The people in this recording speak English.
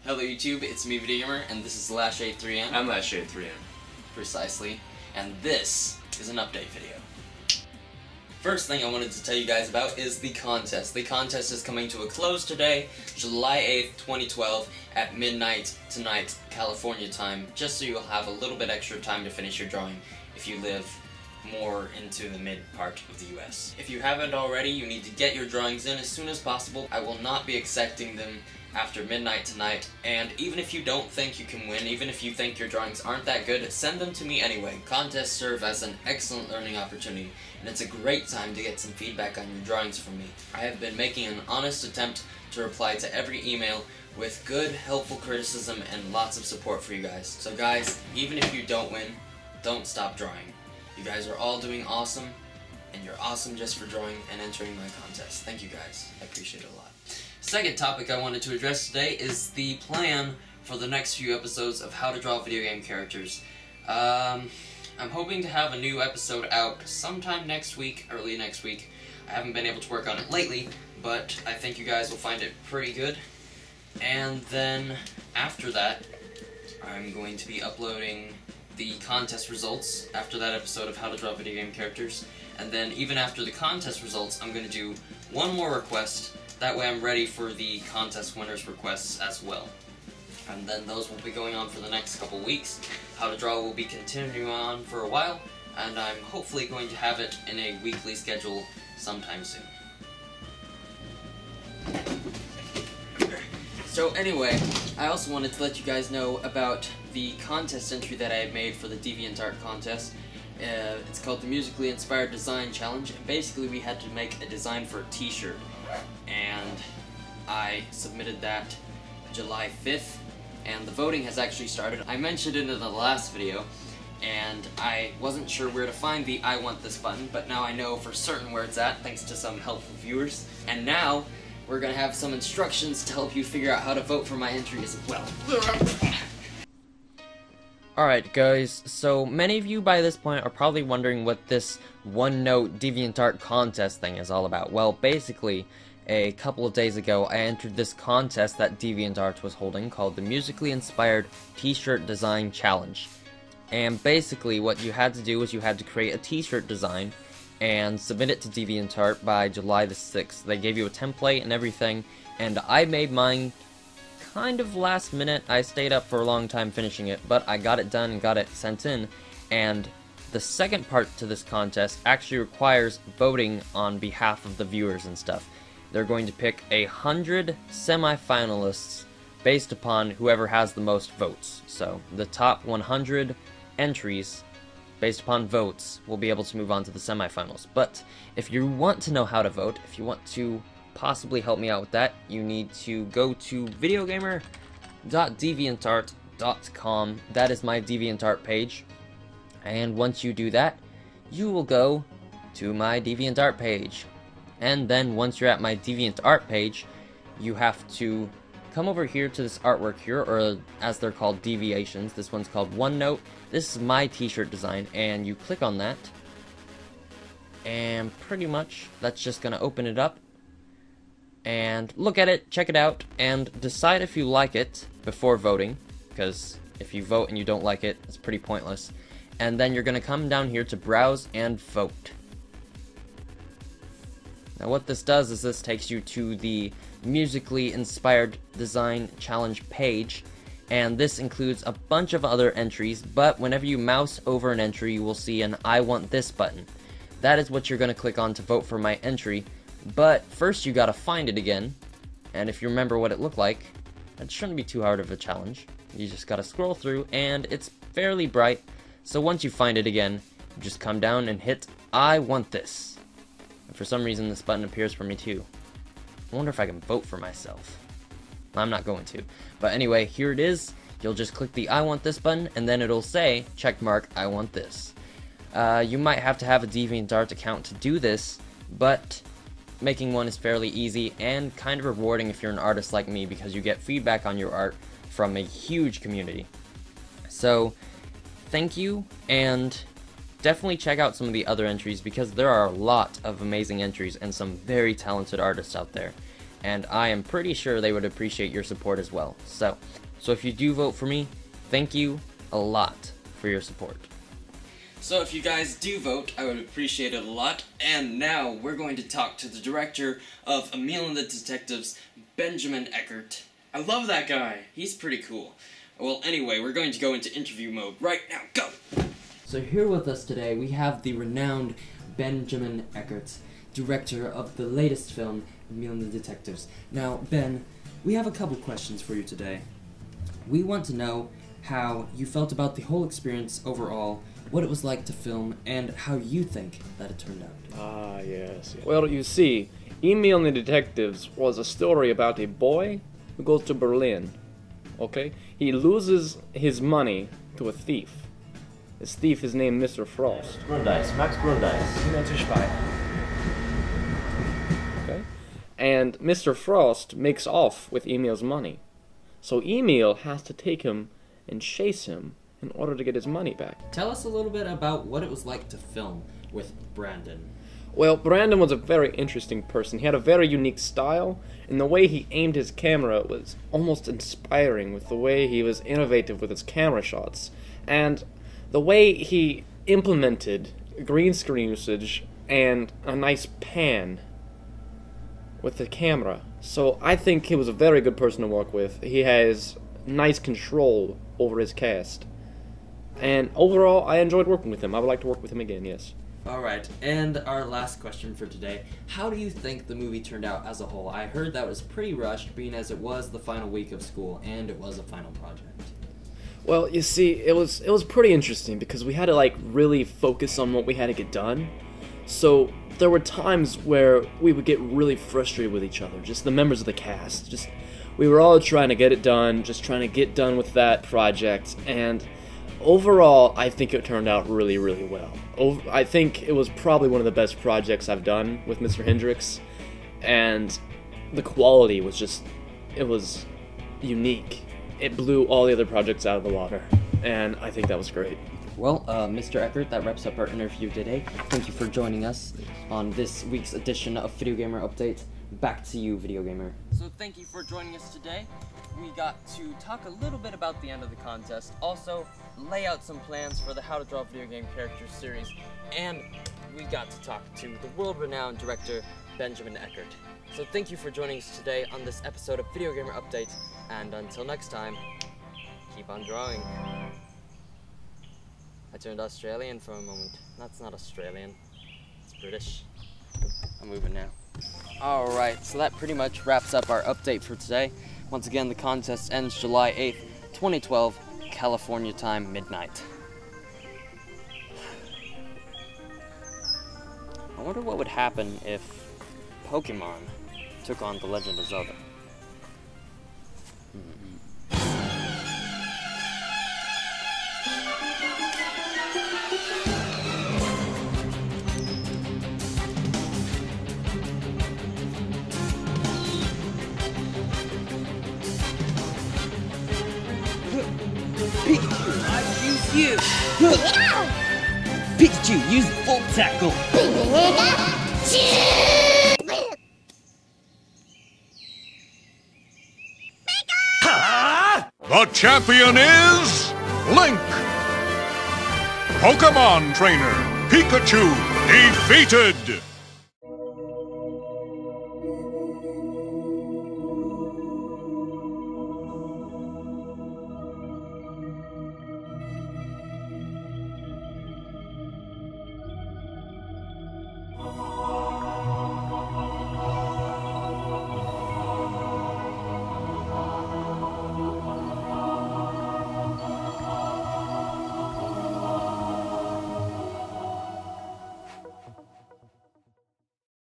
Hello YouTube, it's me Vdeogamer, and this is /8-3M. I'm /8-3M. Precisely. And this is an update video. First thing I wanted to tell you guys about is the contest. The contest is coming to a close today, July 8th, 2012, at midnight tonight, California time, just so you'll have a little bit extra time to finish your drawing if you live more into the mid part of the US. If you haven't already, you need to get your drawings in as soon as possible. I will not be accepting them after midnight tonight, and even if you don't think you can win, even if you think your drawings aren't that good, send them to me anyway. Contests serve as an excellent learning opportunity, and it's a great time to get some feedback on your drawings from me. I have been making an honest attempt to reply to every email with good, helpful criticism and lots of support for you guys. So guys, even if you don't win, don't stop drawing. You guys are all doing awesome, and you're awesome just for drawing and entering my contest. Thank you guys. I appreciate it a lot. Second topic I wanted to address today is the plan for the next few episodes of how to draw video game characters. I'm hoping to have a new episode out sometime next week, early next week. I haven't been able to work on it lately, but I think you guys will find it pretty good. And then after that, I'm going to be uploading the contest results after that episode of how to draw video game characters. And then even after the contest results, I'm going to do one more request. That way I'm ready for the contest winners' requests as well. And then those will be going on for the next couple weeks. How to Draw will be continuing on for a while, and I'm hopefully going to have it in a weekly schedule sometime soon. So anyway, I also wanted to let you guys know about the contest entry that I had made for the DeviantArt contest. It's called the Musically Inspired Design Challenge, and basically we had to make a design for a t-shirt. And I submitted that July 5th, and the voting has actually started. I mentioned it in the last video, and I wasn't sure where to find the I want this button, but now I know for certain where it's at, thanks to some helpful viewers. And now, we're gonna have some instructions to help you figure out how to vote for my entry as well. Alright guys, so many of you by this point are probably wondering what this one-note DeviantArt contest thing is all about. Well, basically, a couple of days ago, I entered this contest that DeviantArt was holding called the Musically Inspired T-Shirt Design Challenge. And basically, what you had to do was you had to create a t-shirt design and submit it to DeviantArt by July the 6th. They gave you a template and everything, and I made mine kind of last minute. I stayed up for a long time finishing it, but I got it done and got it sent in. And the second part to this contest actually requires voting on behalf of the viewers and stuff. They're going to pick 100 semi-finalists based upon whoever has the most votes. So the top 100 entries based upon votes will be able to move on to the semi-finals. But if you want to know how to vote, if you want to possibly help me out with that, you need to go to Vdeogamer.deviantart.com. That is my DeviantArt page. And once you do that, you will go to my DeviantArt page. And then once you're at my DeviantArt page, you have to come over here to this artwork here, or as they're called, deviations. This one's called OneNote. This is my t-shirt design, and you click on that. And pretty much, that's just going to open it up. And look at it, check it out, and decide if you like it before voting, because if you vote and you don't like it, it's pretty pointless. And then you're going to come down here to browse and vote. Now what this does is this takes you to the Musically Inspired Design Challenge page, and this includes a bunch of other entries, but whenever you mouse over an entry, you will see an I want this button. That is what you're going to click on to vote for my entry. But first you gotta find it again, and if you remember what it looked like, it shouldn't be too hard of a challenge. You just gotta scroll through, and it's fairly bright, so once you find it again, you just come down and hit I want this. And for some reason this button appears for me too. I wonder if I can vote for myself. I'm not going to. But anyway, here it is. You'll just click the I want this button, and then it'll say, checkmark, I want this. You might have to have a DeviantArt account to do this, but making one is fairly easy and kind of rewarding if you're an artist like me, because you get feedback on your art from a huge community. So, thank you, and definitely check out some of the other entries, because there are a lot of amazing entries and some very talented artists out there. and I am pretty sure they would appreciate your support as well. So if you do vote for me, thank you a lot for your support. So if you guys do vote, I would appreciate it a lot. And now we're going to talk to the director of Emil and the Detectives, Benjamin Eckert. I love that guy. He's pretty cool. Well, anyway, we're going to go into interview mode right now. Go! So here with us today, we have the renowned Benjamin Eckert, director of the latest film, Emil and the Detectives. Now, Ben, we have a couple questions for you today. We want to know how you felt about the whole experience overall, what it was like to film, and how you think that it turned out. Ah, yes. Well, you see, Emil and the Detectives was a story about a boy who goes to Berlin, okay? He loses his money to a thief. This thief is named Mr. Frost. Brundice, Max Brundice. Okay? And Mr. Frost makes off with Emil's money. So Emil has to take him and chase him in order to get his money back. Tell us a little bit about what it was like to film with Brandon. Well, Brandon was a very interesting person. He had a very unique style, and the way he aimed his camera was almost inspiring with the way he was innovative with his camera shots. And the way he implemented green screen usage and a nice pan with the camera. So I think he was a very good person to work with. He has nice control over his cast. And overall, I enjoyed working with him. I would like to work with him again, yes. Alright, and our last question for today. How do you think the movie turned out as a whole? I heard that was pretty rushed, being as it was the final week of school, and it was a final project. Well, you see, it was pretty interesting because we had to really focus on what we had to get done. So there were times where we would get really frustrated with each other, just the members of the cast. We were all trying to get it done, just trying to get done with that project, and overall, I think it turned out really, really well. I think it was probably one of the best projects I've done with Mr. Hendricks, and the quality was it was unique. It blew all the other projects out of the water, and I think that was great. Well, Mr. Eckert, that wraps up our interview today. Thank you for joining us on this week's edition of Vdeogamer Update. Back to you, Vdeogamer. So thank you for joining us today. We got to talk a little bit about the end of the contest, also lay out some plans for the How to Draw Video Game Characters series, and we got to talk to the world-renowned director, Benjamin Eckert. So thank you for joining us today on this episode of Vdeogamer Update, and until next time, keep on drawing. I turned Australian for a moment. That's not Australian, it's British. I'm moving now. Alright, so that pretty much wraps up our update for today. Once again, the contest ends July 8th, 2012, California time, midnight. I wonder what would happen if Pokemon took on The Legend of Zelda. Pikachu, I use you! Pikachu, use Volt Tackle! The champion is Link! Pokemon Trainer Pikachu defeated!